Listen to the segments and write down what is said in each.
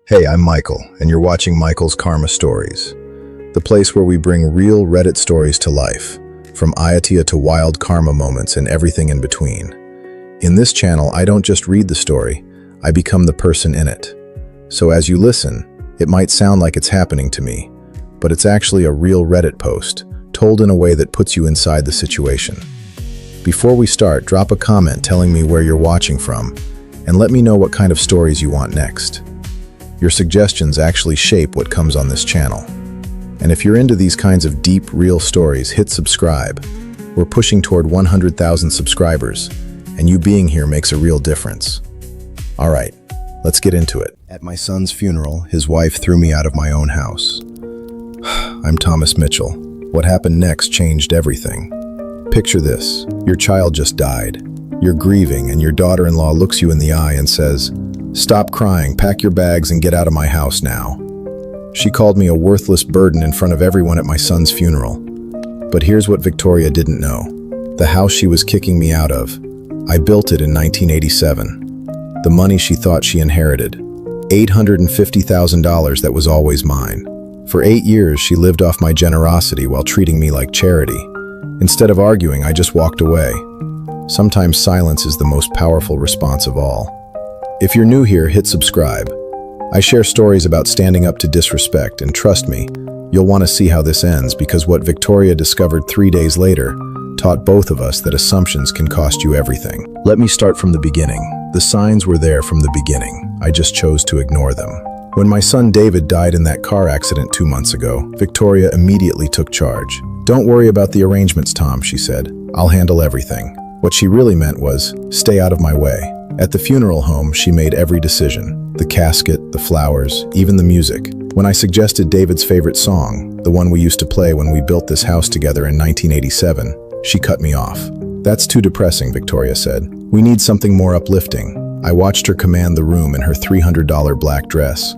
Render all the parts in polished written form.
Hey, I'm Michael, and you're watching Michael's Karma Stories, the place where we bring real Reddit stories to life, from Ayatia to wild karma moments and everything in between. In this channel, I don't just read the story, I become the person in it. So as you listen, it might sound like it's happening to me, but it's actually a real Reddit post, told in a way that puts you inside the situation. Before we start, drop a comment telling me where you're watching from, and let me know what kind of stories you want next. Your suggestions actually shape what comes on this channel. And if you're into these kinds of deep, real stories, hit subscribe. We're pushing toward 100,000 subscribers, and you being here makes a real difference. All right, let's get into it. At my son's funeral, his wife threw me out of my own house. I'm Thomas Mitchell. What happened next changed everything. Picture this. Your child just died. You're grieving, and your daughter-in-law looks you in the eye and says, "Stop crying, pack your bags, and get out of my house now." She called me a worthless burden in front of everyone at my son's funeral. But here's what Victoria didn't know. The house she was kicking me out of, I built it in 1987. The money she thought she inherited, $850,000 that was always mine. For 8 years, she lived off my generosity while treating me like charity. Instead of arguing, I just walked away. Sometimes silence is the most powerful response of all. If you're new here, hit subscribe. I share stories about standing up to disrespect, and trust me, you'll want to see how this ends, because what Victoria discovered 3 days later taught both of us that assumptions can cost you everything. Let me start from the beginning. The signs were there from the beginning. I just chose to ignore them. When my son David died in that car accident 2 months ago, Victoria immediately took charge. "Don't worry about the arrangements, Tom," she said. "I'll handle everything." What she really meant was, stay out of my way. At the funeral home, she made every decision. The casket, the flowers, even the music. When I suggested David's favorite song, the one we used to play when we built this house together in 1987, she cut me off. "That's too depressing," Victoria said. "We need something more uplifting." I watched her command the room in her $300 black dress,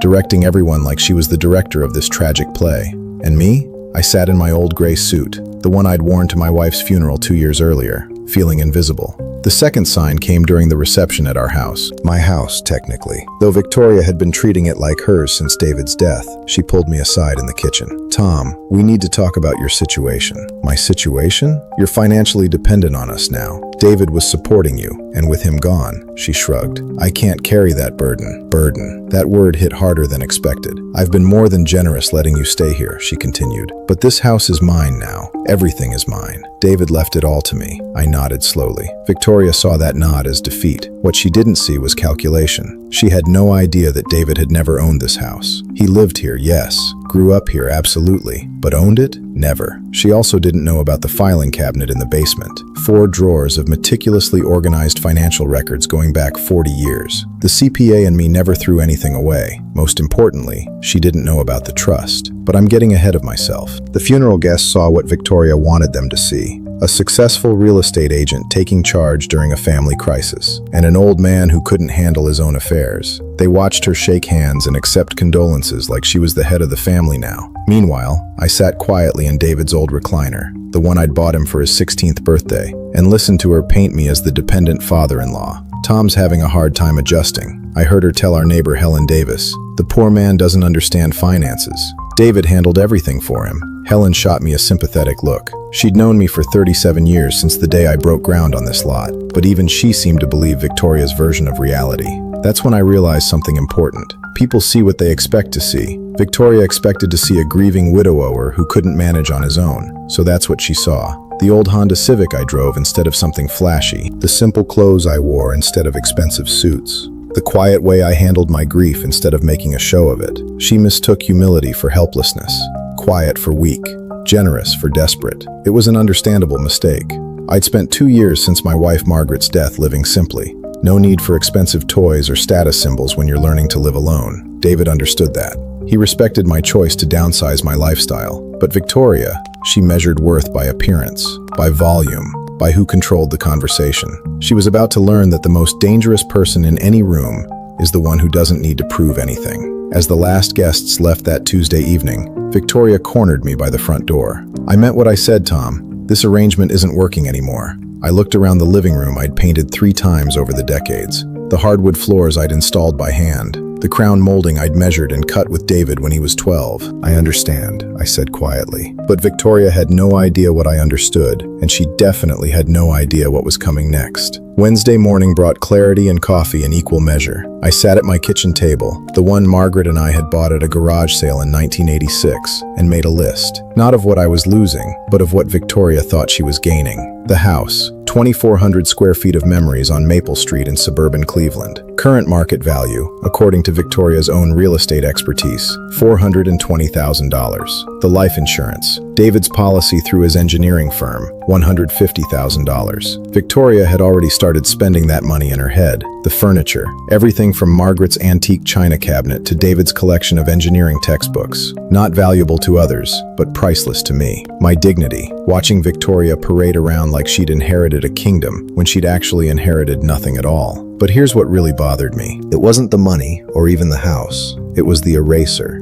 directing everyone like she was the director of this tragic play. And me? I sat in my old gray suit, the one I'd worn to my wife's funeral 2 years earlier, feeling invisible. The second sign came during the reception at our house. My house, technically. Though Victoria had been treating it like hers since David's death, she pulled me aside in the kitchen. "Tom, we need to talk about your situation." "My situation? You're financially dependent on us now. David was supporting you, and with him gone," she shrugged. "I can't carry that burden." Burden. That word hit harder than expected. "I've been more than generous letting you stay here," she continued. "But this house is mine now. Everything is mine. David left it all to me." I nodded slowly. Victoria saw that nod as defeat. What she didn't see was calculation. She had no idea that David had never owned this house. He lived here, yes. Grew up here, absolutely. But owned it? Never. She also didn't know about the filing cabinet in the basement. 4 drawers of meticulously organized financial records going back 40 years. The CPA and me never threw anything away. Most importantly, she didn't know about the trust. But I'm getting ahead of myself. The funeral guests saw what Victoria wanted them to see. A successful real estate agent taking charge during a family crisis, and an old man who couldn't handle his own affairs. They watched her shake hands and accept condolences like she was the head of the family now. Meanwhile, I sat quietly in David's old recliner, the one I'd bought him for his 16th birthday, and listened to her paint me as the dependent father-in-law. "Tom's having a hard time adjusting," I heard her tell our neighbor Helen Davis. "The poor man doesn't understand finances. David handled everything for him." Helen shot me a sympathetic look. She'd known me for 37 years, since the day I broke ground on this lot, but even she seemed to believe Victoria's version of reality. That's when I realized something important. People see what they expect to see. Victoria expected to see a grieving widower who couldn't manage on his own, so that's what she saw. The old Honda Civic I drove instead of something flashy. The simple clothes I wore instead of expensive suits. The quiet way I handled my grief instead of making a show of it. She mistook humility for helplessness, quiet for weak, generous for desperate. It was an understandable mistake. I'd spent 2 years since my wife Margaret's death living simply. No need for expensive toys or status symbols when you're learning to live alone. David understood that. He respected my choice to downsize my lifestyle. But Victoria, she measured worth by appearance, by volume, by who controlled the conversation. She was about to learn that the most dangerous person in any room is the one who doesn't need to prove anything. As the last guests left that Tuesday evening, Victoria cornered me by the front door. "I meant what I said, Tom. This arrangement isn't working anymore." I looked around the living room I'd painted 3 times over the decades. The hardwood floors I'd installed by hand, The crown molding I'd measured and cut with David when he was 12. I understand, I said quietly. But Victoria had no idea what I understood, and she definitely had no idea what was coming next. Wednesday morning brought clarity and coffee in equal measure. I sat at my kitchen table, the one Margaret and I had bought at a garage sale in 1986, and made a list. Not of what I was losing, but of what Victoria thought she was gaining. The house, 2,400 square feet of memories on Maple Street in suburban Cleveland. Current market value, according to Victoria's own real estate expertise, $420,000. The life insurance, David's policy through his engineering firm, $150,000. Victoria had already started spending that money in her head. The furniture, everything from Margaret's antique china cabinet to David's collection of engineering textbooks. Not valuable to others, but priceless to me. My dignity, watching Victoria parade around like she'd inherited a kingdom when she'd actually inherited nothing at all. But here's what really bothered me. It wasn't the money or even the house. It was the eraser.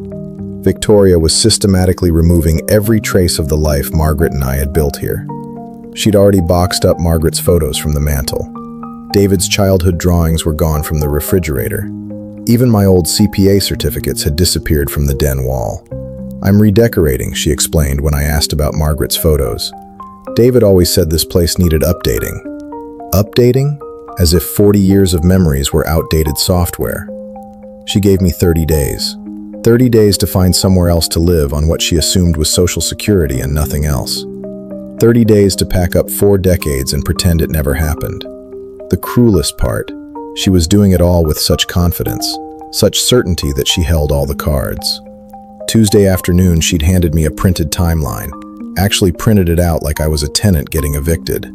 Victoria was systematically removing every trace of the life Margaret and I had built here. She'd already boxed up Margaret's photos from the mantle. David's childhood drawings were gone from the refrigerator. Even my old CPA certificates had disappeared from the den wall. I'm redecorating, she explained when I asked about Margaret's photos. David always said this place needed updating. Updating? As if 40 years of memories were outdated software. She gave me 30 days. 30 days to find somewhere else to live on what she assumed was Social Security and nothing else. 30 days to pack up 4 decades and pretend it never happened. The cruelest part, she was doing it all with such confidence, such certainty that she held all the cards. Tuesday afternoon, she'd handed me a printed timeline, actually printed it out like I was a tenant getting evicted.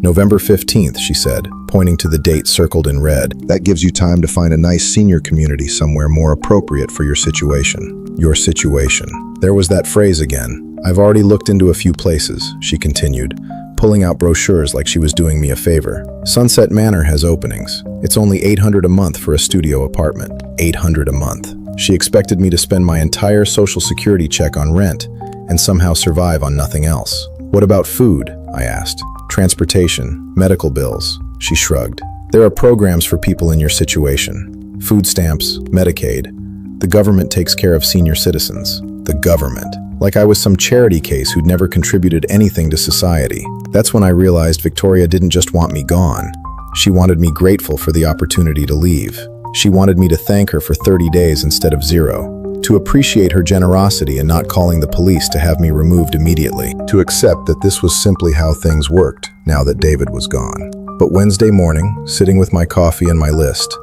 November 15th, she said, pointing to the date circled in red. That gives you time to find a nice senior community somewhere more appropriate for your situation. Your situation. There was that phrase again. I've already looked into a few places, she continued, pulling out brochures like she was doing me a favor. Sunset Manor has openings. It's only $800 a month for a studio apartment. $800 a month. She expected me to spend my entire Social Security check on rent and somehow survive on nothing else. What about food? I asked. Transportation, medical bills. She shrugged. There are programs for people in your situation. Food stamps, Medicaid. The government takes care of senior citizens. The government. Like I was some charity case who'd never contributed anything to society. That's when I realized Victoria didn't just want me gone. She wanted me grateful for the opportunity to leave. She wanted me to thank her for 30 days instead of 0. To appreciate her generosity and not calling the police to have me removed immediately. To accept that this was simply how things worked now that David was gone. But Wednesday morning, sitting with my coffee and my list,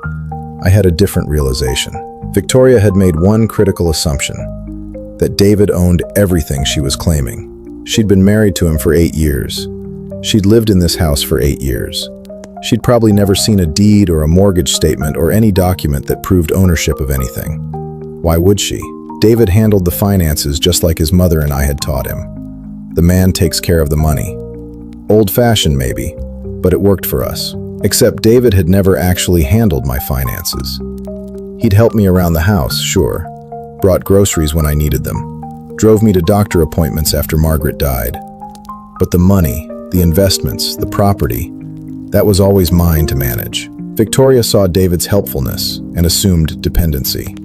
I had a different realization. Victoria had made one critical assumption, that David owned everything she was claiming. She'd been married to him for 8 years. She'd lived in this house for 8 years. She'd probably never seen a deed or a mortgage statement or any document that proved ownership of anything. Why would she? David handled the finances just like his mother and I had taught him. The man takes care of the money. Old-fashioned maybe, but it worked for us. Except David had never actually handled my finances. He'd helped me around the house, sure. Brought groceries when I needed them. Drove me to doctor appointments after Margaret died. But the money, the investments, the property, that was always mine to manage. Victoria saw David's helpfulness and assumed dependency.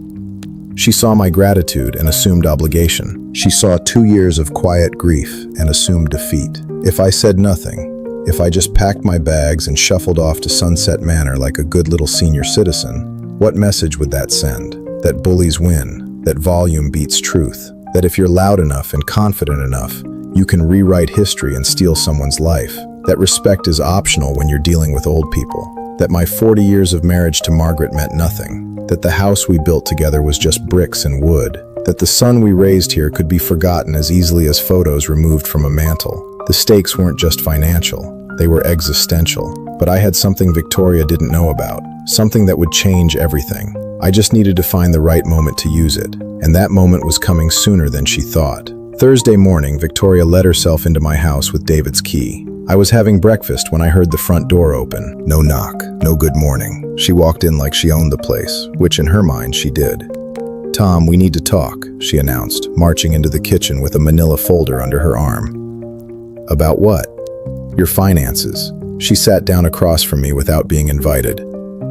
She saw my gratitude and assumed obligation. She saw 2 years of quiet grief and assumed defeat. If I said nothing, if I just packed my bags and shuffled off to Sunset Manor like a good little senior citizen, what message would that send? That bullies win, that volume beats truth, that if you're loud enough and confident enough, you can rewrite history and steal someone's life, that respect is optional when you're dealing with old people, that my 40 years of marriage to Margaret meant nothing, that the house we built together was just bricks and wood, that the son we raised here could be forgotten as easily as photos removed from a mantle. The stakes weren't just financial, they were existential. But I had something Victoria didn't know about, something that would change everything. I just needed to find the right moment to use it, and that moment was coming sooner than she thought. Thursday morning, Victoria let herself into my house with David's key. I was having breakfast when I heard the front door open. No knock, no good morning. She walked in like she owned the place, which in her mind she did. "Tom, we need to talk," she announced, marching into the kitchen with a manila folder under her arm. "About what?" "Your finances." She sat down across from me without being invited.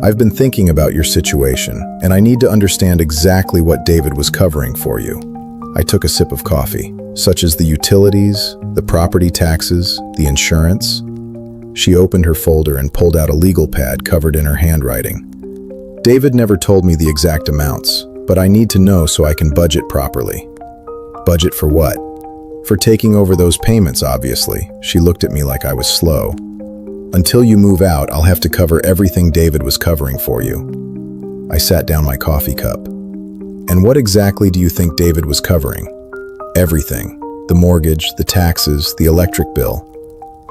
I've been thinking about your situation, and I need to understand exactly what David was covering for you. I took a sip of coffee, such as the utilities, the property taxes, the insurance. She opened her folder and pulled out a legal pad covered in her handwriting. David never told me the exact amounts, but I need to know so I can budget properly. Budget for what? For taking over those payments, obviously. She looked at me like I was slow. Until you move out, I'll have to cover everything David was covering for you. I sat down my coffee cup. And what exactly do you think David was covering? Everything. The mortgage, the taxes, the electric bill.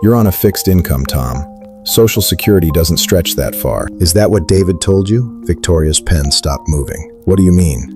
You're on a fixed income, Tom. Social Security doesn't stretch that far. Is that what David told you? Victoria's pen stopped moving. What do you mean?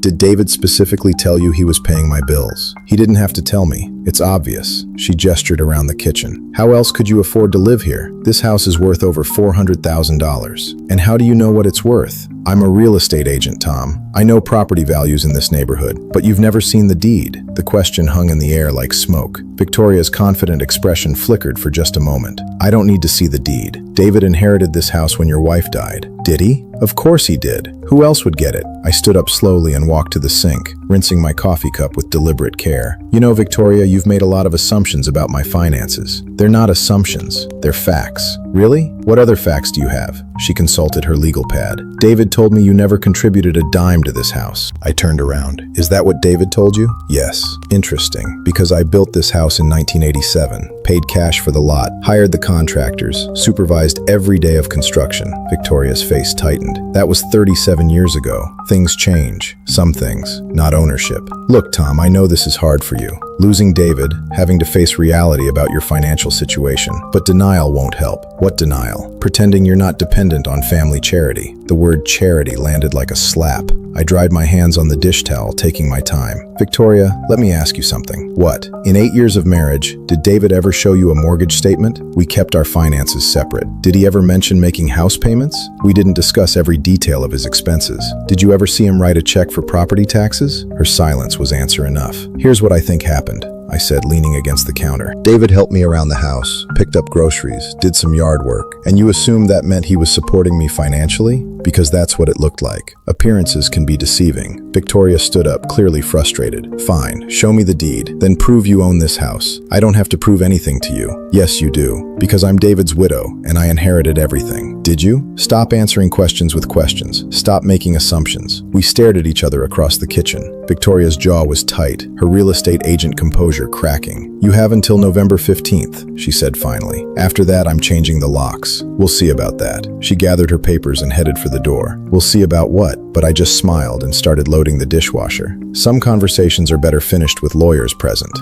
Did David specifically tell you he was paying my bills? He didn't have to tell me. It's obvious. She gestured around the kitchen. How else could you afford to live here? This house is worth over $400,000. And how do you know what it's worth? I'm a real estate agent, Tom. I know property values in this neighborhood, but you've never seen the deed. The question hung in the air like smoke. Victoria's confident expression flickered for just a moment. I don't need to see the deed. David inherited this house when your wife died. Did he? Of course he did. Who else would get it? I stood up slowly and walked to the sink, rinsing my coffee cup with deliberate care. You know, Victoria, you've made a lot of assumptions about my finances. They're not assumptions, they're facts. Really? What other facts do you have? She consulted her legal pad. David told me you never contributed a dime to this house. I turned around. Is that what David told you? Yes. Interesting, because I built this house in 1987, paid cash for the lot, hired the contractors, supervised every day of construction. Victoria's face tightened. That was 37 years ago. Things change. Some things, not ownership. Look, Tom, I know this is hard for you. Losing David, having to face reality about your financial situation. But denial won't help. What denial? Pretending you're not dependent on family charity. The word charity landed like a slap. I dried my hands on the dish towel, taking my time. Victoria, let me ask you something. What? In 8 years of marriage, did David ever show you a mortgage statement? We kept our finances separate. Did he ever mention making house payments? We didn't discuss every detail of his expenses. Did you ever see him write a check for property taxes? Her silence was answer enough. Here's what I think happened, I said, leaning against the counter. David helped me around the house, picked up groceries, did some yard work. And you assume that meant he was supporting me financially? Because that's what it looked like. Appearances can be deceiving. Victoria stood up, clearly frustrated. Fine, show me the deed, then prove you own this house. I don't have to prove anything to you. Yes, you do, because I'm David's widow, and I inherited everything. Did you? Stop answering questions with questions. Stop making assumptions. We stared at each other across the kitchen. Victoria's jaw was tight, her real estate agent composure cracking. You have until November 15th, she said finally. After that, I'm changing the locks. We'll see about that. She gathered her papers and headed for the door. We'll see about what? But I just smiled and started loading the dishwasher. Some conversations are better finished with lawyers present.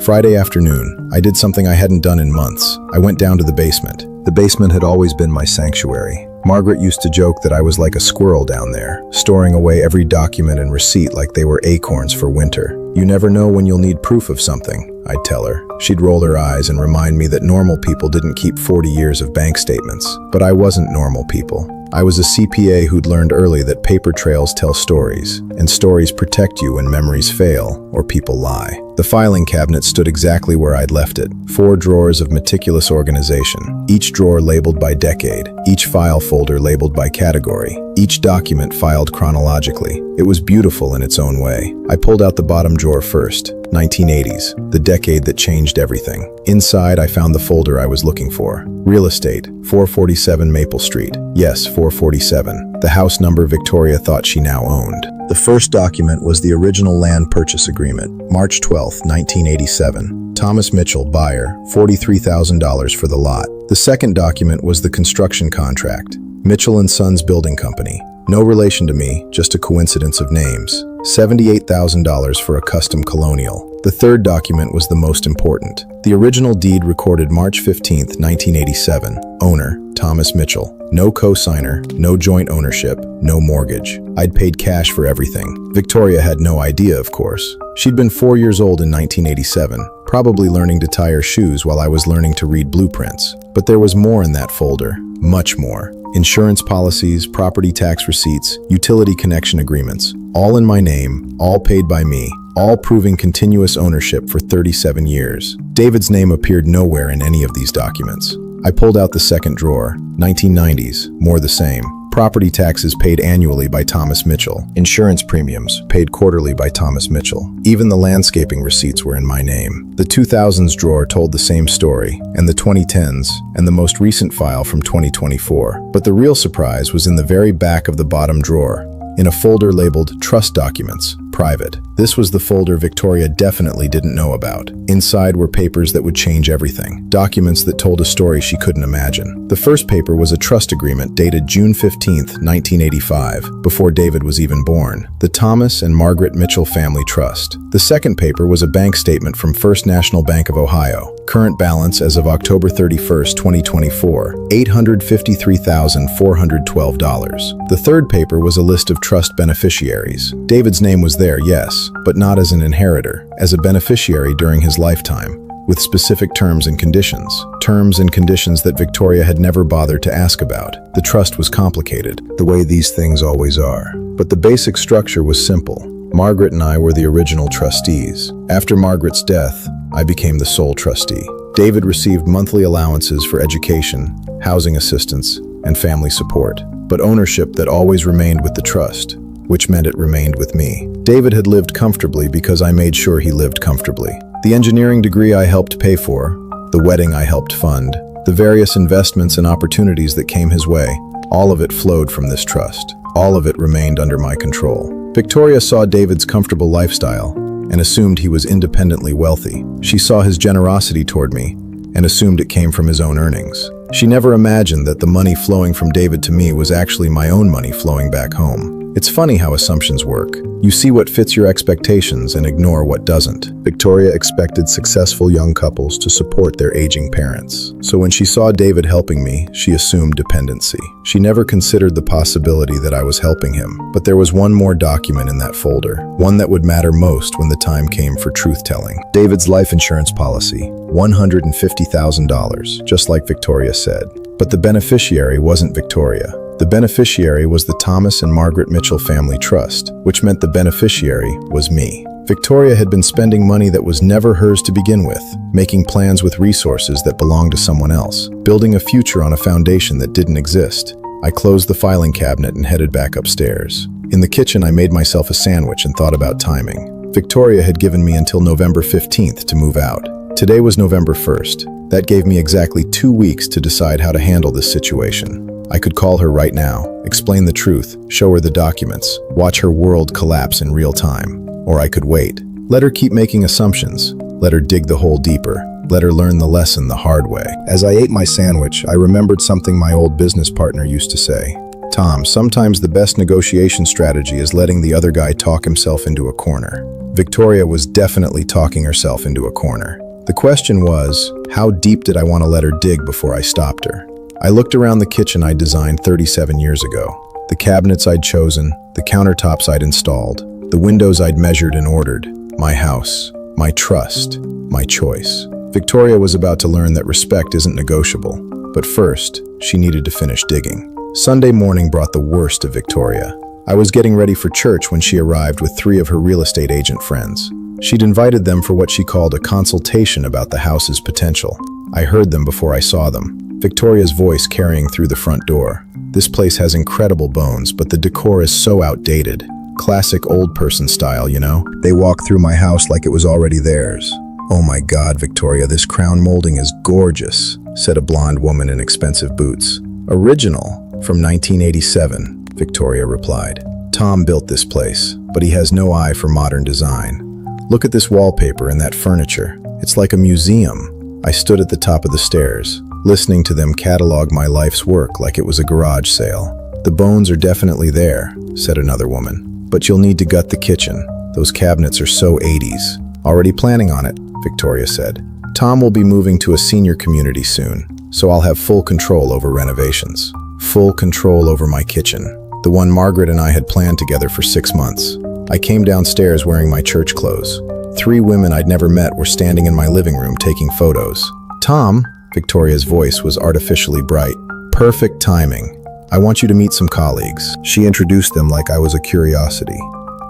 Friday afternoon, I did something I hadn't done in months. I went down to the basement. The basement had always been my sanctuary. Margaret used to joke that I was like a squirrel down there, storing away every document and receipt like they were acorns for winter. You never know when you'll need proof of something, I'd tell her. She'd roll her eyes and remind me that normal people didn't keep 40 years of bank statements. But I wasn't normal people. I was a CPA who'd learned early that paper trails tell stories, and stories protect you when memories fail or people lie. The filing cabinet stood exactly where I'd left it. 4 drawers of meticulous organization, each drawer labeled by decade, each file folder labeled by category, each document filed chronologically. It was beautiful in its own way. I pulled out the bottom drawer first, 1980s, the decade that changed everything. Inside, I found the folder I was looking for. Real estate, 447 Maple Street. Yes, 447, the house number Victoria thought she now owned. The first document was the original land purchase agreement, March 12, 1987. Thomas Mitchell, buyer, $43,000 for the lot. The second document was the construction contract, Mitchell & Sons Building Company. No relation to me, just a coincidence of names. $78,000 for a custom colonial. The third document was the most important. The original deed recorded March 15, 1987. Owner, Thomas Mitchell. No co-signer, no joint ownership, no mortgage. I'd paid cash for everything. Victoria had no idea, of course. She'd been 4 years old in 1987, probably learning to tie her shoes while I was learning to read blueprints. But there was more in that folder, much more. Insurance policies, property tax receipts, utility connection agreements, all in my name, all paid by me, all proving continuous ownership for 37 years. David's name appeared nowhere in any of these documents. I pulled out the second drawer. 1990s, more the same. Property taxes paid annually by Thomas Mitchell. Insurance premiums paid quarterly by Thomas Mitchell. Even the landscaping receipts were in my name. The 2000s drawer told the same story, and the 2010s, and the most recent file from 2024. But the real surprise was in the very back of the bottom drawer, in a folder labeled Trust Documents, Private. This was the folder Victoria definitely didn't know about. Inside were papers that would change everything. Documents that told a story she couldn't imagine. The first paper was a trust agreement dated June 15th, 1985, before David was even born. The Thomas and Margaret Mitchell Family Trust. The second paper was a bank statement from First National Bank of Ohio. Current balance as of October 31st, 2024, $853,412. The third paper was a list of trust beneficiaries. David's name was there, yes, but not as an inheritor, as a beneficiary during his lifetime, with specific terms and conditions. Terms and conditions that Victoria had never bothered to ask about. The trust was complicated, the way these things always are. But the basic structure was simple. Margaret and I were the original trustees. After Margaret's death, I became the sole trustee. David received monthly allowances for education, housing assistance, and family support, but ownership that always remained with the trust, which meant it remained with me. David had lived comfortably because I made sure he lived comfortably. The engineering degree I helped pay for, the wedding I helped fund, the various investments and opportunities that came his way, all of it flowed from this trust. All of it remained under my control. Victoria saw David's comfortable lifestyle and assumed he was independently wealthy. She saw his generosity toward me and assumed it came from his own earnings. She never imagined that the money flowing from David to me was actually my own money flowing back home. It's funny how assumptions work. You see what fits your expectations and ignore what doesn't. Victoria expected successful young couples to support their aging parents. So when she saw David helping me, she assumed dependency. She never considered the possibility that I was helping him. But there was one more document in that folder, one that would matter most when the time came for truth-telling. David's life insurance policy, $150,000, just like Victoria said. But the beneficiary wasn't Victoria. The beneficiary was the Thomas and Margaret Mitchell Family Trust, which meant the beneficiary was me. Victoria had been spending money that was never hers to begin with, making plans with resources that belonged to someone else, building a future on a foundation that didn't exist. I closed the filing cabinet and headed back upstairs. In the kitchen, I made myself a sandwich and thought about timing. Victoria had given me until November 15th to move out. Today was November 1st. That gave me exactly 2 weeks to decide how to handle this situation. I could call her right now, explain the truth, show her the documents, watch her world collapse in real time. Or I could wait. Let her keep making assumptions. Let her dig the hole deeper. Let her learn the lesson the hard way. As I ate my sandwich, I remembered something my old business partner used to say. Tom, sometimes the best negotiation strategy is letting the other guy talk himself into a corner. Victoria was definitely talking herself into a corner. The question was, how deep did I want to let her dig before I stopped her? I looked around the kitchen I'd designed 37 years ago. The cabinets I'd chosen, the countertops I'd installed, the windows I'd measured and ordered. My house, my trust, my choice. Victoria was about to learn that respect isn't negotiable. But first, she needed to finish digging. Sunday morning brought the worst of Victoria. I was getting ready for church when she arrived with 3 of her real estate agent friends. She'd invited them for what she called a consultation about the house's potential. I heard them before I saw them. Victoria's voice carrying through the front door. This place has incredible bones, but the decor is so outdated. Classic old person style, you know? They walk through my house like it was already theirs. Oh my God, Victoria, this crown molding is gorgeous, said a blonde woman in expensive boots. Original, from 1987, Victoria replied. Tom built this place, but he has no eye for modern design. Look at this wallpaper and that furniture. It's like a museum. I stood at the top of the stairs, listening to them catalog my life's work like it was a garage sale. The bones are definitely there, said another woman, but you'll need to gut the kitchen. Those cabinets are so 80s. Already planning on it, Victoria said. Tom will be moving to a senior community soon, so I'll have full control over renovations. Full control over my kitchen, the one Margaret and I had planned together for 6 months. I came downstairs wearing my church clothes. 3 women I'd never met were standing in my living room taking photos. Tom, Victoria's voice was artificially bright. Perfect timing. I want you to meet some colleagues. She introduced them like I was a curiosity.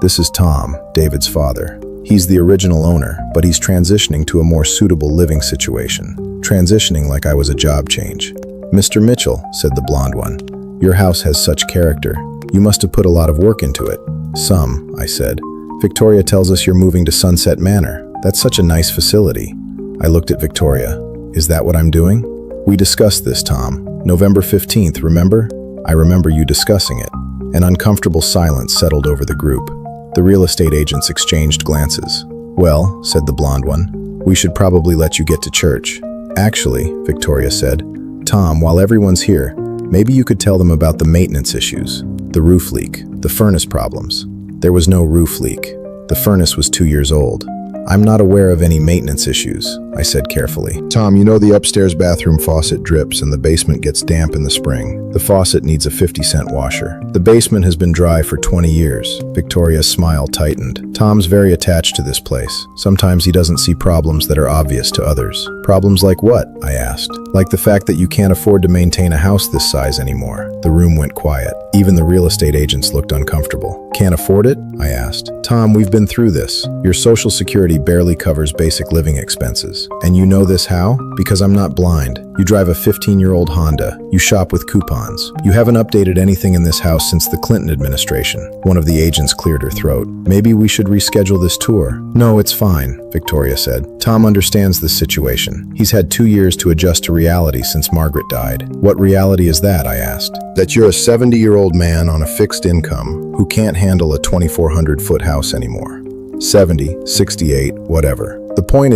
This is Tom, David's father. He's the original owner, but he's transitioning to a more suitable living situation. Transitioning like I was a job change. Mr. Mitchell, said the blonde one, your house has such character. You must have put a lot of work into it. Some, I said. Victoria tells us you're moving to Sunset Manor. That's such a nice facility. I looked at Victoria. Is that what I'm doing? We discussed this, Tom. November 15th, remember? I remember you discussing it. An uncomfortable silence settled over the group. The real estate agents exchanged glances. Well, said the blonde one, we should probably let you get to church. Actually, Victoria said, Tom, while everyone's here, maybe you could tell them about the maintenance issues, the roof leak, the furnace problems. There was no roof leak. The furnace was 2 years old. I'm not aware of any maintenance issues, I said carefully. Tom, you know the upstairs bathroom faucet drips and the basement gets damp in the spring. The faucet needs a 50-cent washer. The basement has been dry for 20 years. Victoria's smile tightened. Tom's very attached to this place. Sometimes he doesn't see problems that are obvious to others. Problems like what? I asked. Like the fact that you can't afford to maintain a house this size anymore. The room went quiet. Even the real estate agents looked uncomfortable. Can't afford it? I asked. Tom, we've been through this. Your Social Security barely covers basic living expenses. And you know this how? Because I'm not blind. You drive a 15-year-old Honda. You shop with coupons. You haven't updated anything in this house since the Clinton administration. One of the agents cleared her throat. Maybe we should reschedule this tour. No, it's fine, Victoria said. Tom understands this situation. He's had 2 years to adjust to reality since Margaret died. What reality is that? I asked. That you're a 70-year-old man on a fixed income who can't handle a 2,400-foot house anymore. 70, 68, whatever. The point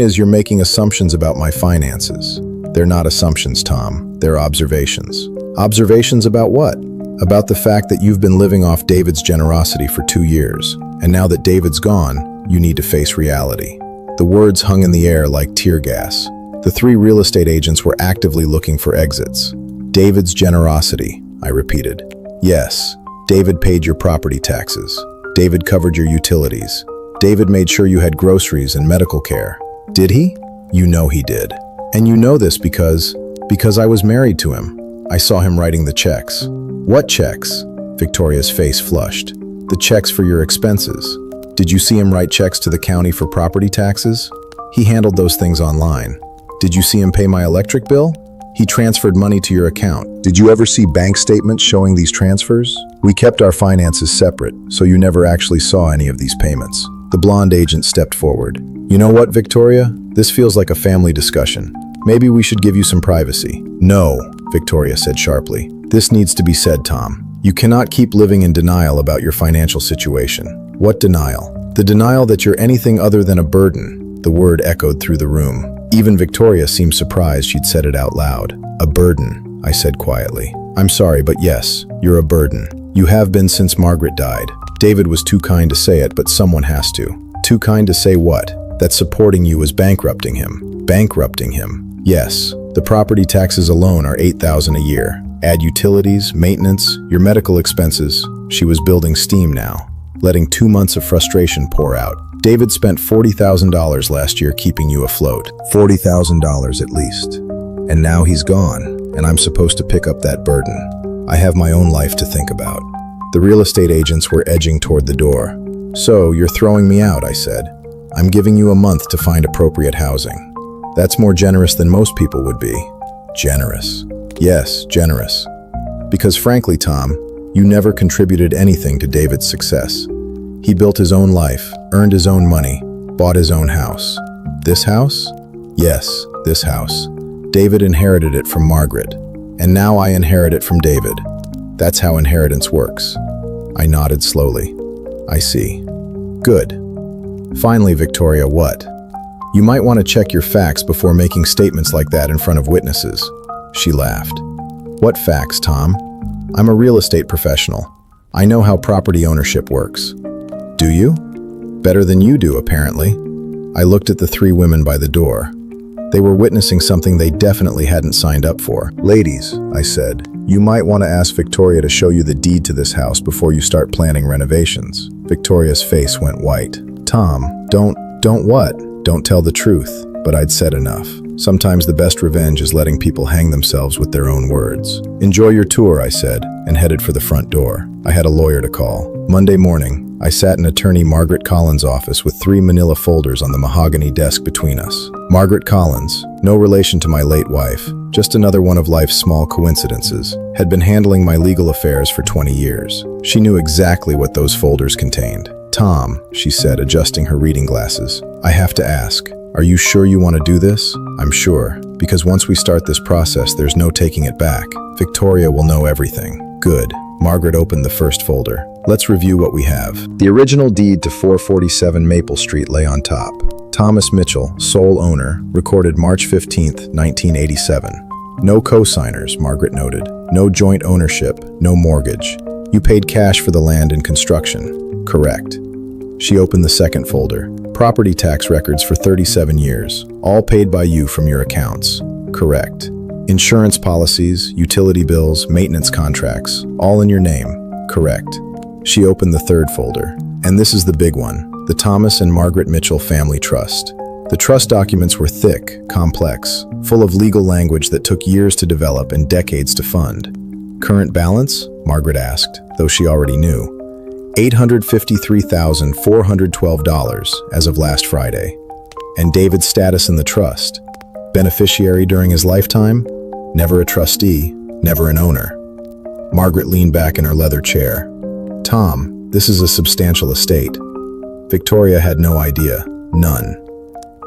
is you're making assumptions about my finances. They're not assumptions, Tom. They're observations. Observations about what? About the fact that you've been living off David's generosity for 2 years, and now that David's gone, you need to face reality. The words hung in the air like tear gas. The 3 real estate agents were actively looking for exits. David's generosity, I repeated. Yes, David paid your property taxes. David covered your utilities. David made sure you had groceries and medical care. Did he? You know he did. And you know this because I was married to him. I saw him writing the checks. What checks? Victoria's face flushed. The checks for your expenses. Did you see him write checks to the county for property taxes? He handled those things online. Did you see him pay my electric bill? He transferred money to your account. Did you ever see bank statements showing these transfers? We kept our finances separate, so you never actually saw any of these payments. The blonde agent stepped forward. You know what, Victoria? This feels like a family discussion. Maybe we should give you some privacy. No, Victoria said sharply. This needs to be said, Tom. You cannot keep living in denial about your financial situation. What denial? The denial that you're anything other than a burden. The word echoed through the room. Even Victoria seemed surprised she'd said it out loud. A burden, I said quietly. I'm sorry, but yes, you're a burden. You have been since Margaret died. David was too kind to say it, but someone has to. Too kind to say what? That supporting you was bankrupting him. Bankrupting him. Yes, the property taxes alone are $8,000 a year. Add utilities, maintenance, your medical expenses. She was building steam now, letting 2 months of frustration pour out. David spent $40,000 last year keeping you afloat. $40,000 at least. And now he's gone, and I'm supposed to pick up that burden. I have my own life to think about. The real estate agents were edging toward the door. So, you're throwing me out, I said. I'm giving you a month to find appropriate housing. That's more generous than most people would be. Generous. Yes, generous. Because frankly, Tom, you never contributed anything to David's success. He built his own life, earned his own money, bought his own house. This house? Yes, this house. David inherited it from Margaret, and now I inherit it from David. That's how inheritance works. I nodded slowly. I see. Good. Finally, Victoria, what? You might want to check your facts before making statements like that in front of witnesses. She laughed. What facts, Tom? I'm a real estate professional. I know how property ownership works. Do you? Better than you do, apparently. I looked at the 3 women by the door. They were witnessing something they definitely hadn't signed up for. Ladies, I said, you might want to ask Victoria to show you the deed to this house before you start planning renovations. Victoria's face went white. Tom, don't what? Don't tell the truth. But I'd said enough. Sometimes the best revenge is letting people hang themselves with their own words. Enjoy your tour, I said, and headed for the front door. I had a lawyer to call. Monday morning, I sat in attorney Margaret Collins' office with 3 manila folders on the mahogany desk between us. Margaret Collins, no relation to my late wife, just another one of life's small coincidences, had been handling my legal affairs for 20 years. She knew exactly what those folders contained. "Tom," she said, adjusting her reading glasses, "I have to ask, are you sure you want to do this?" "I'm sure, because once we start this process, there's no taking it back. Victoria will know everything." "Good." Margaret opened the first folder. "Let's review what we have." The original deed to 447 Maple Street lay on top. Thomas Mitchell, sole owner, recorded March 15, 1987. No co-signers, Margaret noted. No joint ownership, no mortgage. You paid cash for the land and construction. Correct. She opened the second folder. Property tax records for 37 years, all paid by you from your accounts. Correct. Insurance policies, utility bills, maintenance contracts, all in your name. Correct. She opened the third folder. And this is the big one, the Thomas and Margaret Mitchell Family Trust. The trust documents were thick, complex, full of legal language that took years to develop and decades to fund. Current balance? Margaret asked, though she already knew. $853,412 as of last Friday. And David's status in the trust? Beneficiary during his lifetime? Never a trustee, never an owner. Margaret leaned back in her leather chair. "Tom, this is a substantial estate." Victoria had no idea. None.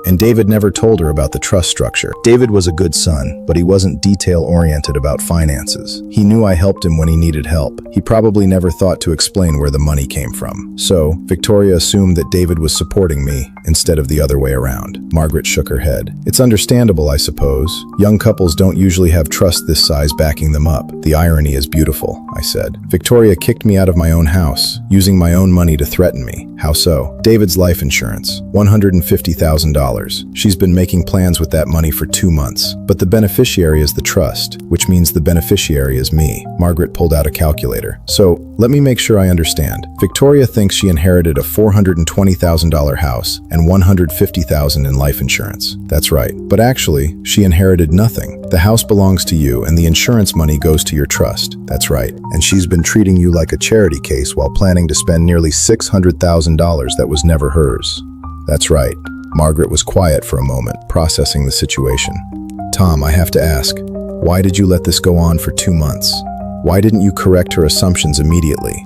And David never told her about the trust structure. David was a good son, but he wasn't detail-oriented about finances. He knew I helped him when he needed help. He probably never thought to explain where the money came from. So, Victoria assumed that David was supporting me instead of the other way around. Margaret shook her head. "It's understandable, I suppose. Young couples don't usually have trust this size backing them up. The irony is beautiful," I said. "Victoria kicked me out of my own house, using my own money to threaten me. How so?" "David's life insurance, $150,000. She's been making plans with that money for 2 months. But the beneficiary is the trust, which means the beneficiary is me." Margaret pulled out a calculator. "So, let me make sure I understand. Victoria thinks she inherited a $420,000 house and $150,000 in life insurance." "That's right. But actually, she inherited nothing. The house belongs to you and the insurance money goes to your trust." "That's right. And she's been treating you like a charity case while planning to spend nearly $600,000 that was never hers." "That's right." Margaret was quiet for a moment, processing the situation. "Tom, I have to ask, why did you let this go on for 2 months? Why didn't you correct her assumptions immediately?"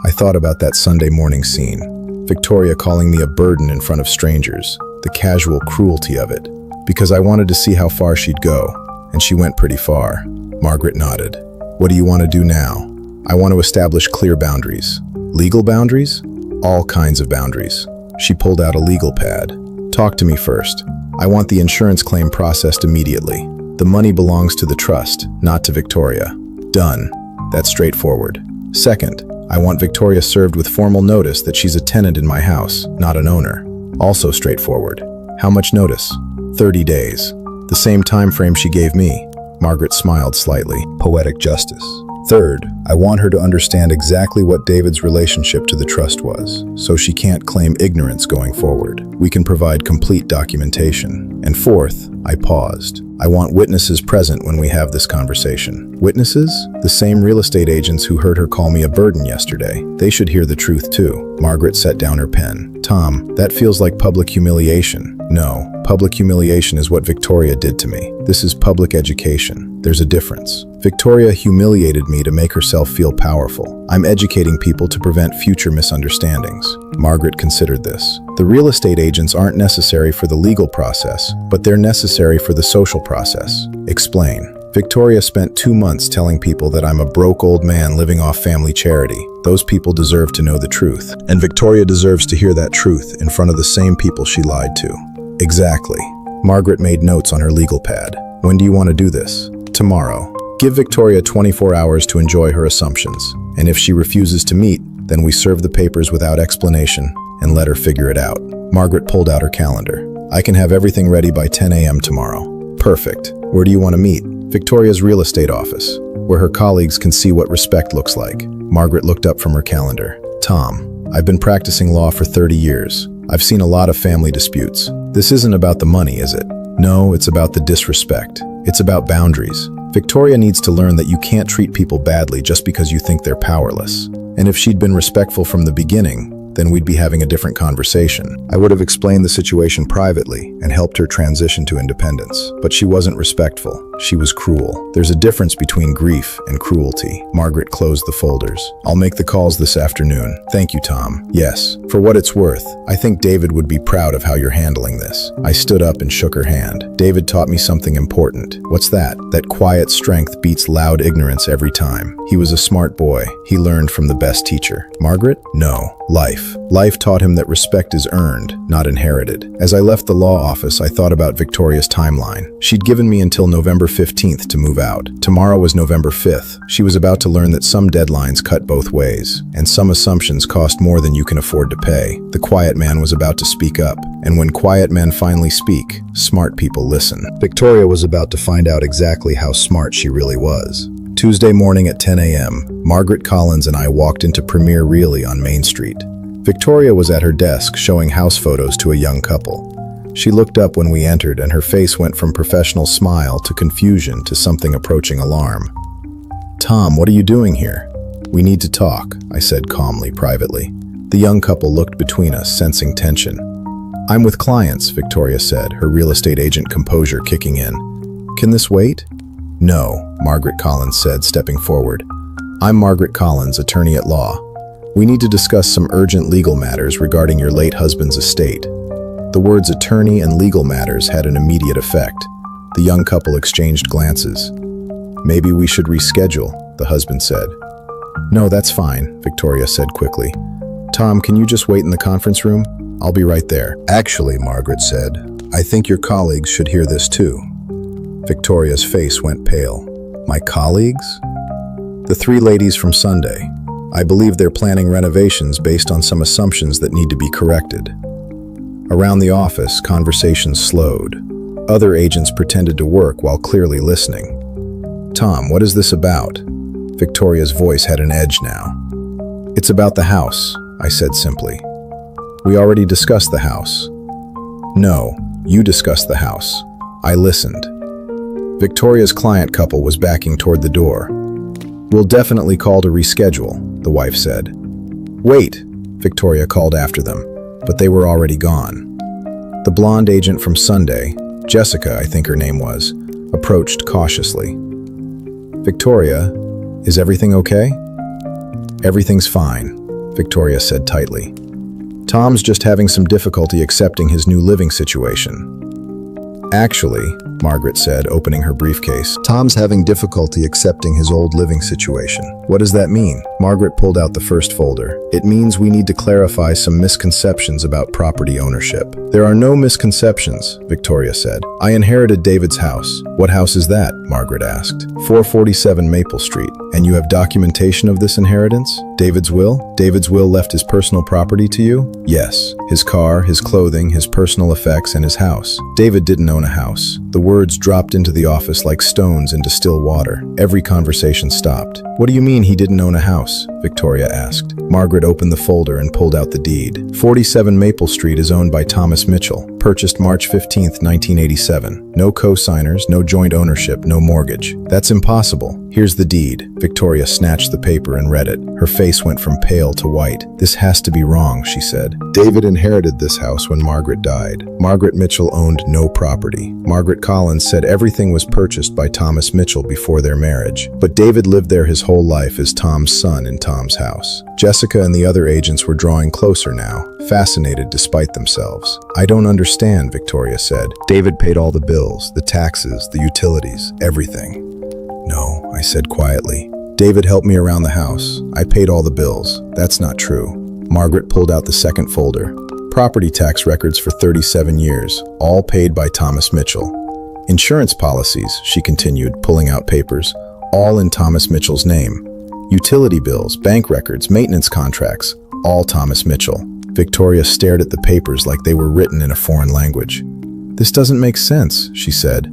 I thought about that Sunday morning scene. Victoria calling me a burden in front of strangers, the casual cruelty of it. Because I wanted to see how far she'd go, and she went pretty far. Margaret nodded. "What do you want to do now?" "I want to establish clear boundaries." "Legal boundaries?" "All kinds of boundaries." She pulled out a legal pad. "Talk to me first. I want the insurance claim processed immediately. The money belongs to the trust, not to Victoria." "Done. That's straightforward." "Second, I want Victoria served with formal notice that she's a tenant in my house, not an owner." "Also straightforward." "How much notice?" 30 days. The same time frame she gave me. Margaret smiled slightly. Poetic justice. "Third, I want her to understand exactly what David's relationship to the trust was, so she can't claim ignorance going forward. We can provide complete documentation. And fourth," I paused, "I want witnesses present when we have this conversation." "Witnesses?" "The same real estate agents who heard her call me a burden yesterday. They should hear the truth too." Margaret set down her pen. "Tom, that feels like public humiliation." "No, public humiliation is what Victoria did to me. This is public education. There's a difference. Victoria humiliated me to make herself feel powerful. I'm educating people to prevent future misunderstandings." Margaret considered this. "The real estate agents aren't necessary for the legal process, but they're necessary for the social process." "Explain." "Victoria spent 2 months telling people that I'm a broke old man living off family charity. Those people deserve to know the truth. And Victoria deserves to hear that truth in front of the same people she lied to." "Exactly." Margaret made notes on her legal pad. "When do you want to do this?" "Tomorrow. Give Victoria 24 hours to enjoy her assumptions. And if she refuses to meet, then we serve the papers without explanation and let her figure it out." Margaret pulled out her calendar. "I can have everything ready by 10 a.m. tomorrow." "Perfect. Where do you want to meet?" "Victoria's real estate office, where her colleagues can see what respect looks like." Margaret looked up from her calendar. "Tom, I've been practicing law for 30 years. I've seen a lot of family disputes. This isn't about the money, is it?" "No, it's about the disrespect. It's about boundaries. Victoria needs to learn that you can't treat people badly just because you think they're powerless. And if she'd been respectful from the beginning, then we'd be having a different conversation. I would have explained the situation privately and helped her transition to independence. But she wasn't respectful. She was cruel. There's a difference between grief and cruelty. Margaret closed the folders. I'll make the calls this afternoon. Thank you, Tom. Yes. For what it's worth, I think David would be proud of how you're handling this. I stood up and shook her hand. David taught me something important. What's that? That quiet strength beats loud ignorance every time. He was a smart boy. He learned from the best teacher. Margaret? No. Life. Life taught him that respect is earned, not inherited. As I left the law office, I thought about Victoria's timeline. She'd given me until November 15th to move out. Tomorrow was November 5th. She was about to learn that some deadlines cut both ways, and some assumptions cost more than you can afford to pay. The quiet man was about to speak up, and when quiet men finally speak, smart people listen. Victoria was about to find out exactly how smart she really was. Tuesday morning at 10 a.m., Margaret Collins and I walked into Premier Really on Main Street. Victoria was at her desk showing house photos to a young couple. She looked up when we entered, and her face went from professional smile to confusion to something approaching alarm. Tom, what are you doing here? We need to talk, I said calmly, privately. The young couple looked between us, sensing tension. I'm with clients, Victoria said, her real estate agent composure kicking in. Can this wait? No, Margaret Collins said, stepping forward. I'm Margaret Collins, attorney at law. We need to discuss some urgent legal matters regarding your late husband's estate. The words attorney and legal matters had an immediate effect. The young couple exchanged glances. Maybe we should reschedule, the husband said. No, that's fine, Victoria said quickly. Tom, can you just wait in the conference room? I'll be right there. Actually, Margaret said, I think your colleagues should hear this too. Victoria's face went pale. My colleagues? The three ladies from Sunday. I believe they're planning renovations based on some assumptions that need to be corrected. Around the office, conversations slowed. Other agents pretended to work while clearly listening. Tom, what is this about? Victoria's voice had an edge now. It's about the house, I said simply. We already discussed the house. No, you discussed the house. I listened. Victoria's client couple was backing toward the door. We'll definitely call to reschedule, the wife said. Wait, Victoria called after them, but they were already gone. The blonde agent from Sunday, Jessica, I think her name was, approached cautiously. Victoria, is everything okay? Everything's fine, Victoria said tightly. Tom's just having some difficulty accepting his new living situation. Actually, Margaret said, opening her briefcase, Tom's having difficulty accepting his old living situation. What does that mean? Margaret pulled out the first folder. It means we need to clarify some misconceptions about property ownership. There are no misconceptions, Victoria said. I inherited David's house. What house is that? Margaret asked. 447 Maple Street. And you have documentation of this inheritance? David's will? David's will left his personal property to you? Yes. His car, his clothing, his personal effects, and his house. David didn't own a house. The words dropped into the office like stones into still water. Every conversation stopped. What do you mean he didn't own a house? Victoria asked. Margaret opened the folder and pulled out the deed. 47 Maple Street is owned by Thomas Mitchell. Purchased March 15, 1987. No co-signers, no joint ownership, no mortgage. That's impossible. Here's the deed. Victoria snatched the paper and read it. Her face went from pale to white. This has to be wrong, she said. David inherited this house when Margaret died. Margaret Mitchell owned no property. Margaret Collins said everything was purchased by Thomas Mitchell before their marriage. But David lived there his whole life as Tom's son in Tom's house. Jessica and the other agents were drawing closer now, fascinated despite themselves. I don't understand, Victoria said. David paid all the bills, the taxes, the utilities, everything. No, I said quietly. David helped me around the house. I paid all the bills. That's not true. Margaret pulled out the second folder. Property tax records for 37 years, all paid by Thomas Mitchell. Insurance policies, she continued, pulling out papers, all in Thomas Mitchell's name. Utility bills, bank records, maintenance contracts, all Thomas Mitchell. Victoria stared at the papers like they were written in a foreign language. This doesn't make sense, she said.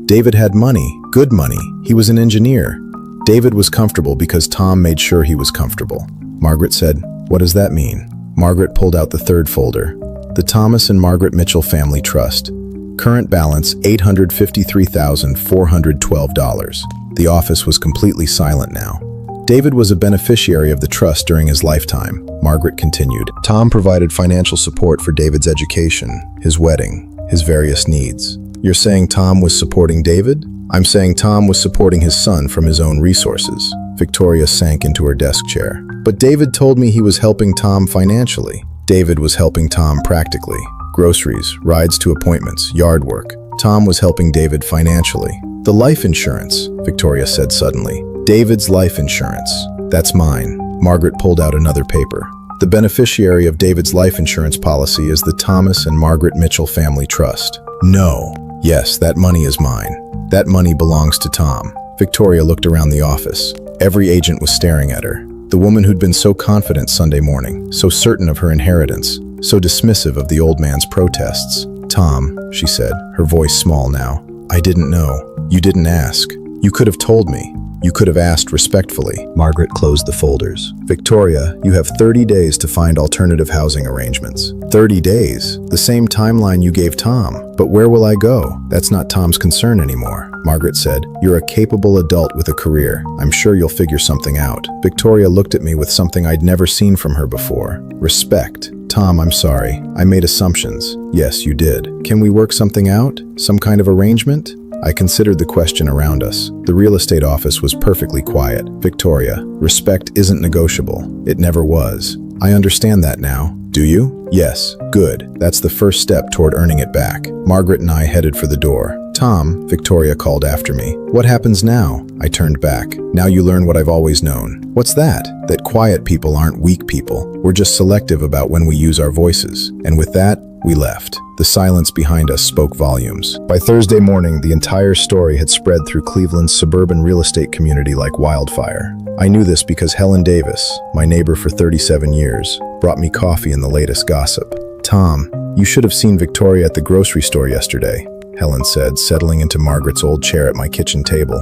David had money, good money. He was an engineer. David was comfortable because Tom made sure he was comfortable. Margaret said, what does that mean? Margaret pulled out the third folder. The Thomas and Margaret Mitchell Family Trust. Current balance, $853,412. The office was completely silent now. David was a beneficiary of the trust during his lifetime, Margaret continued. Tom provided financial support for David's education, his wedding, his various needs. You're saying Tom was supporting David? I'm saying Tom was supporting his son from his own resources. Victoria sank into her desk chair. But David told me he was helping Tom financially. David was helping Tom practically. Groceries, rides to appointments, yard work. Tom was helping David financially. The life insurance, Victoria said suddenly. David's life insurance. That's mine. Margaret pulled out another paper. The beneficiary of David's life insurance policy is the Thomas and Margaret Mitchell Family Trust. No. Yes, that money is mine. That money belongs to Tom. Victoria looked around the office. Every agent was staring at her. The woman who'd been so confident Sunday morning, so certain of her inheritance, so dismissive of the old man's protests. Tom, she said, her voice small now. I didn't know. You didn't ask. You could have told me. You could have asked respectfully. Margaret closed the folders. Victoria, you have 30 days to find alternative housing arrangements. 30 days? The same timeline you gave Tom. But where will I go? That's not Tom's concern anymore. Margaret said, you're a capable adult with a career. I'm sure you'll figure something out. Victoria looked at me with something I'd never seen from her before. Respect. Tom, I'm sorry. I made assumptions. Yes, you did. Can we work something out? Some kind of arrangement? I considered the question around us. The real estate office was perfectly quiet. Victoria, respect isn't negotiable. It never was. I understand that now. Do you? Yes. Good. That's the first step toward earning it back. Margaret and I headed for the door. Tom, Victoria called after me. What happens now? I turned back. Now you learn what I've always known. What's that? That quiet people aren't weak people. We're just selective about when we use our voices. And with that, we left. The silence behind us spoke volumes. By Thursday morning, the entire story had spread through Cleveland's suburban real estate community like wildfire. I knew this because Helen Davis, my neighbor for 37 years, brought me coffee and the latest gossip. Tom, you should have seen Victoria at the grocery store yesterday, Helen said, settling into Margaret's old chair at my kitchen table.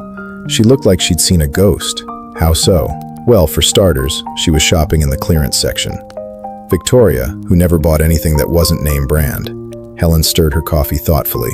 She looked like she'd seen a ghost. How so? Well, for starters, she was shopping in the clearance section. Victoria, who never bought anything that wasn't name brand. Helen stirred her coffee thoughtfully,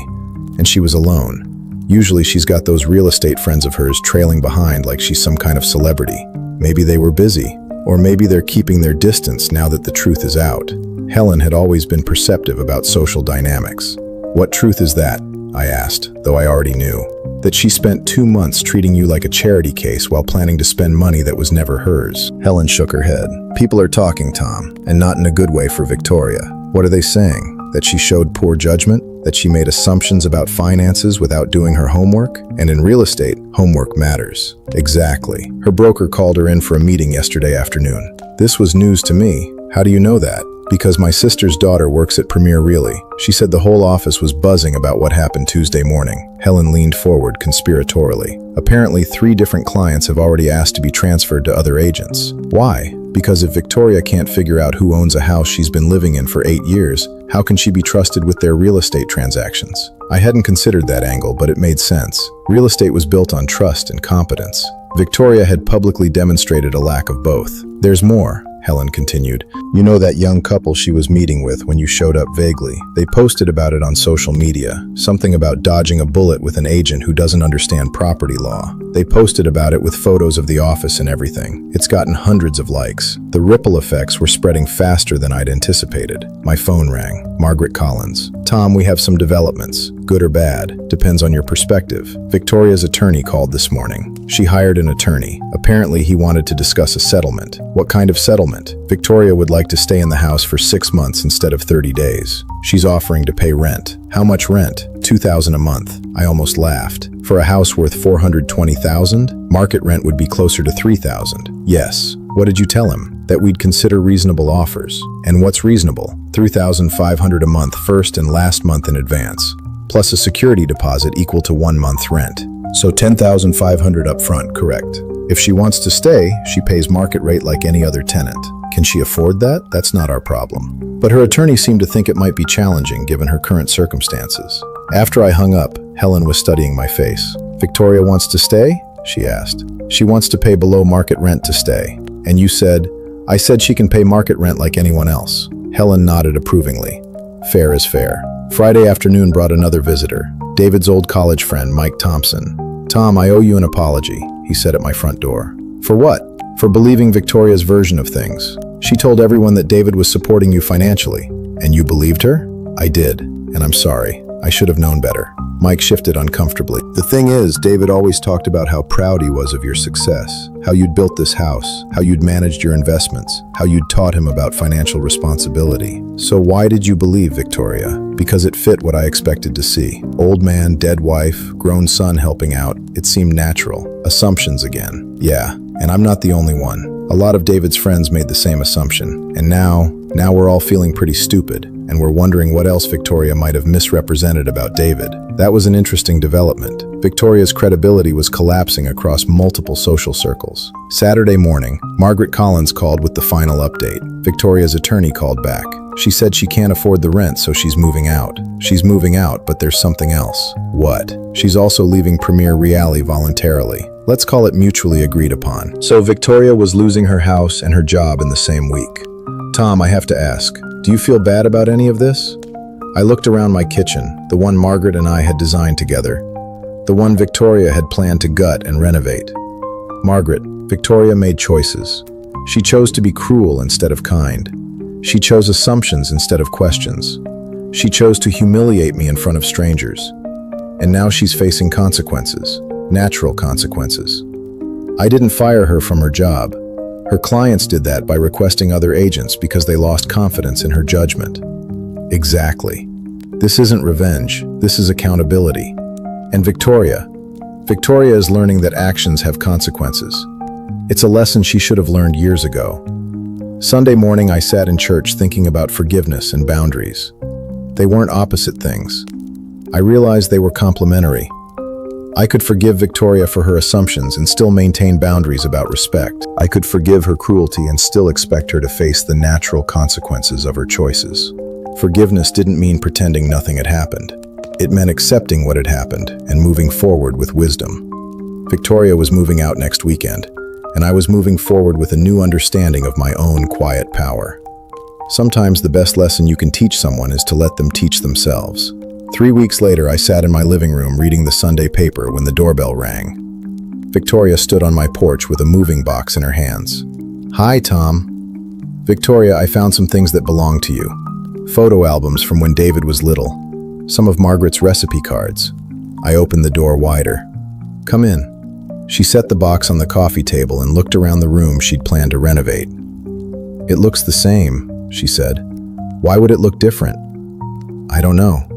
and she was alone. Usually she's got those real estate friends of hers trailing behind like she's some kind of celebrity. Maybe they were busy, or maybe they're keeping their distance now that the truth is out. Helen had always been perceptive about social dynamics. What truth is that? I asked, though I already knew. That she spent 2 months treating you like a charity case while planning to spend money that was never hers. Helen shook her head. People are talking, Tom, and not in a good way for Victoria. What are they saying? That she showed poor judgment? That she made assumptions about finances without doing her homework? And in real estate, homework matters. Exactly. Her broker called her in for a meeting yesterday afternoon. This was news to me. How do you know that? Because my sister's daughter works at Premier Really. She said the whole office was buzzing about what happened Tuesday morning. Helen leaned forward conspiratorially. Apparently 3 different clients have already asked to be transferred to other agents. Why? Because if Victoria can't figure out who owns a house she's been living in for 8 years, how can she be trusted with their real estate transactions? I hadn't considered that angle, but it made sense. Real estate was built on trust and competence. Victoria had publicly demonstrated a lack of both. There's more, Helen continued. You know that young couple she was meeting with when you showed up vaguely? They posted about it on social media, something about dodging a bullet with an agent who doesn't understand property law. They posted about it with photos of the office and everything. It's gotten hundreds of likes. The ripple effects were spreading faster than I'd anticipated. My phone rang. Margaret Collins. Tom, we have some developments. Good or bad, depends on your perspective. Victoria's attorney called this morning. She hired an attorney. Apparently he wanted to discuss a settlement. What kind of settlement? Victoria would like to stay in the house for 6 months instead of 30 days. She's offering to pay rent. How much rent? $2,000 a month. I almost laughed. For a house worth $420,000? Market rent would be closer to $3,000. Yes. What did you tell him? That we'd consider reasonable offers. And what's reasonable? $3,500 a month first and last month in advance, plus a security deposit equal to 1 month's rent. So $10,500 up front, correct? If she wants to stay, she pays market rate like any other tenant. Can she afford that? That's not our problem. But her attorney seemed to think it might be challenging given her current circumstances. After I hung up, Helen was studying my face. Victoria wants to stay? She asked. She wants to pay below market rent to stay. And you said? I said she can pay market rent like anyone else. Helen nodded approvingly. Fair is fair. Friday afternoon brought another visitor, David's old college friend, Mike Thompson. Tom, I owe you an apology, he said at my front door. For what? For believing Victoria's version of things. She told everyone that David was supporting you financially. And you believed her? I did, and I'm sorry. I should have known better. Mike shifted uncomfortably. The thing is, David always talked about how proud he was of your success, how you'd built this house, how you'd managed your investments, how you'd taught him about financial responsibility. So why did you believe Victoria? Because it fit what I expected to see. Old man, dead wife, grown son helping out. It seemed natural. Assumptions again. Yeah, and I'm not the only one. A lot of David's friends made the same assumption. And now we're all feeling pretty stupid, and we're wondering what else Victoria might have misrepresented about David. That was an interesting development. Victoria's credibility was collapsing across multiple social circles. Saturday morning, Margaret Collins called with the final update. Victoria's attorney called back. She said she can't afford the rent, so she's moving out. She's moving out, but there's something else. What? She's also leaving Premier Reali voluntarily. Let's call it mutually agreed upon. So Victoria was losing her house and her job in the same week. Tom, I have to ask, do you feel bad about any of this? I looked around my kitchen, the one Margaret and I had designed together, the one Victoria had planned to gut and renovate. Margaret, Victoria made choices. She chose to be cruel instead of kind. She chose assumptions instead of questions. She chose to humiliate me in front of strangers. And now she's facing consequences, natural consequences. I didn't fire her from her job. Her clients did that by requesting other agents because they lost confidence in her judgment. Exactly. This isn't revenge, this is accountability. And Victoria is learning that actions have consequences. It's a lesson she should have learned years ago. Sunday morning I sat in church thinking about forgiveness and boundaries. They weren't opposite things. I realized they were complementary. I could forgive Victoria for her assumptions and still maintain boundaries about respect. I could forgive her cruelty and still expect her to face the natural consequences of her choices. Forgiveness didn't mean pretending nothing had happened. It meant accepting what had happened and moving forward with wisdom. Victoria was moving out next weekend, and I was moving forward with a new understanding of my own quiet power. Sometimes the best lesson you can teach someone is to let them teach themselves. 3 weeks later, I sat in my living room reading the Sunday paper when the doorbell rang. Victoria stood on my porch with a moving box in her hands. Hi, Tom. Victoria, I found some things that belong to you. Photo albums from when David was little. Some of Margaret's recipe cards. I opened the door wider. Come in. She set the box on the coffee table and looked around the room she'd planned to renovate. It looks the same, she said. Why would it look different? I don't know.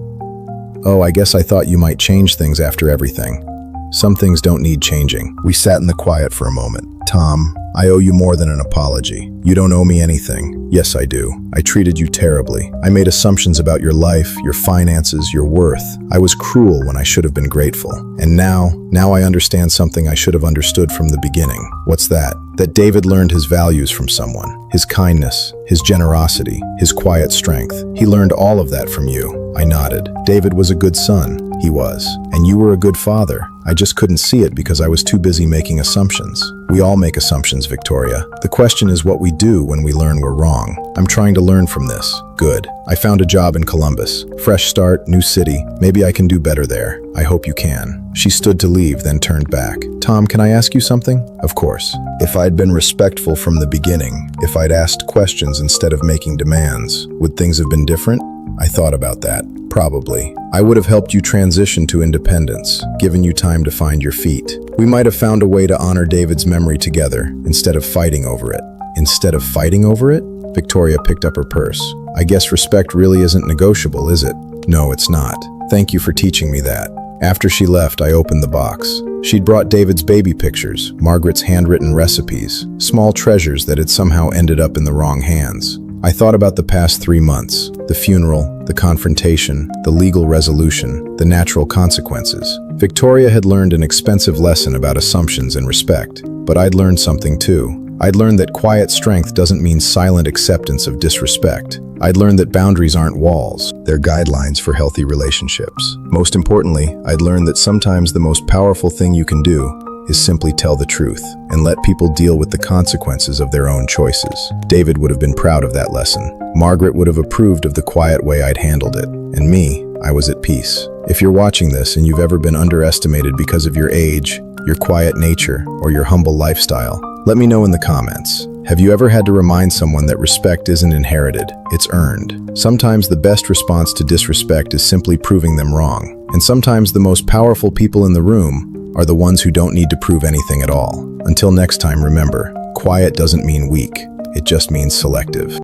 Oh, I guess I thought you might change things after everything. Some things don't need changing. We sat in the quiet for a moment. Tom, I owe you more than an apology. You don't owe me anything. Yes, I do. I treated you terribly. I made assumptions about your life, your finances, your worth. I was cruel when I should have been grateful. And now I understand something I should have understood from the beginning. What's that? That David learned his values from someone. His kindness, his generosity, his quiet strength. He learned all of that from you. I nodded. David was a good son. He was. And you were a good father. I just couldn't see it because I was too busy making assumptions. We all make assumptions, Victoria. The question is what we do when we learn we're wrong. I'm trying to learn from this. Good. I found a job in Columbus. Fresh start, new city. Maybe I can do better there. I hope you can. She stood to leave, then turned back. Tom, can I ask you something? Of course. If I'd been respectful from the beginning, if I'd asked questions instead of making demands, would things have been different? I thought about that. Probably. I would have helped you transition to independence, given you time to find your feet. We might have found a way to honor David's memory together, instead of fighting over it. Instead of fighting over it? Victoria picked up her purse. I guess respect really isn't negotiable, is it? No, it's not. Thank you for teaching me that. After she left, I opened the box. She'd brought David's baby pictures, Margaret's handwritten recipes, small treasures that had somehow ended up in the wrong hands. I thought about the past 3 months, the funeral, the confrontation, the legal resolution, the natural consequences. Victoria had learned an expensive lesson about assumptions and respect, but I'd learned something too. I'd learned that quiet strength doesn't mean silent acceptance of disrespect. I'd learned that boundaries aren't walls, they're guidelines for healthy relationships. Most importantly, I'd learned that sometimes the most powerful thing you can do is simply tell the truth and let people deal with the consequences of their own choices. David would have been proud of that lesson. Margaret would have approved of the quiet way I'd handled it. And me, I was at peace. If you're watching this and you've ever been underestimated because of your age, your quiet nature, or your humble lifestyle, Let me know in the comments. Have you ever had to remind someone that respect isn't inherited, it's earned? Sometimes the best response to disrespect is simply proving them wrong. And sometimes the most powerful people in the room are the ones who don't need to prove anything at all. Until next time, remember, quiet doesn't mean weak. It just means selective.